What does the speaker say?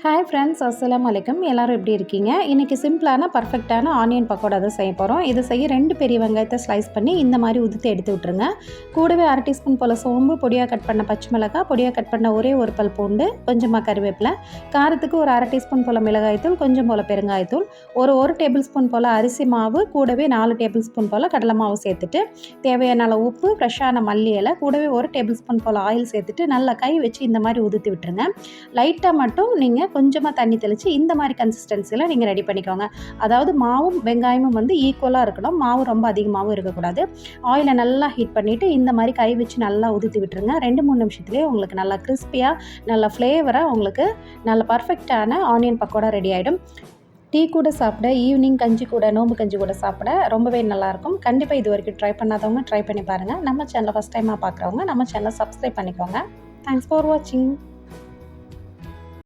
Hi friends, அஸ்ஸலாமு அலைக்கும். எல்லோரும் எப்படி இருக்கீங்க? இன்றைக்கி சிம்பிளான பர்ஃபெக்டான ஆனியன் பக்கோடா தான் செய்ய போகிறோம். இதை செய்ய 2 பெரிய வெங்காயத்தை ஸ்லைஸ் பண்ணி இந்த மாதிரி உதுத்து எடுத்து விட்டுருங்க. கூடவே 1/2 டீஸ்பூன் போல் சோம்பு, பொடியாக கட் பண்ண பச்சை மிளகாய், பொடியாக கட் பண்ண ஒரே ஒரு பல் பூண்டு, கொஞ்சமாக கருவேப்பிலை, காரத்துக்கு ஒரு 1/2 டீஸ்பூன் போல் மிளகாய்த்தூள், கொஞ்சம் போல் பெருங்காயத்தூள், ஒரு டேபிள் ஸ்பூன் போல் அரிசி மாவு, கூடவே 4 டேபிள் ஸ்பூன் போல் கடலை மாவு சேர்த்துட்டு தேவையான அளவு உப்பு, ஃப்ரெஷ்ஷான மல்லி இலை, கூடவே 1 டேபிள் ஸ்பூன் போல் ஆயில் சேர்த்துட்டு நல்லா கை வச்சு இந்த மாதிரி உதுத்து விட்டுருங்க. லைட்டாக மட்டும் நீங்கள் கொஞ்சமாக தண்ணி தெளித்து இந்த மாதிரி கன்சிஸ்டன்சியில் நீங்கள் ரெடி பண்ணிக்கோங்க. அதாவது மாவும் வெங்காயமும் வந்து ஈக்குவலாக இருக்கணும். மாவு ரொம்ப அதிகமாகவும் இருக்கக்கூடாது. ஆயிலை நல்லா ஹீட் பண்ணிவிட்டு இந்த மாதிரி கை வச்சு நல்லா உதுத்தி விட்டுருங்க. 2-3 நிமிஷத்துலேயே உங்களுக்கு நல்லா கிறிஸ்பியாக, நல்ல ஃப்ளேவராக, உங்களுக்கு நல்ல பர்ஃபெக்டான ஆனியன் பக்கோடா ரெடி ஆகிடும். டீ கூட சாப்பிட, ஈவினிங் கஞ்சி கூட, நோம்பு கஞ்சி கூட சாப்பிட ரொம்பவே நல்லாயிருக்கும். கண்டிப்பாக இது வரைக்கும் ட்ரை பண்ணாதவங்க ட்ரை பண்ணி பாருங்கள். நம்ம சேனலை ஃபஸ்ட் டைமாக பார்க்குறவங்க நம்ம சேனலை சப்ஸ்கிரைப் பண்ணிக்கோங்க. தேங்க்ஸ் ஃபார் வாட்சிங்.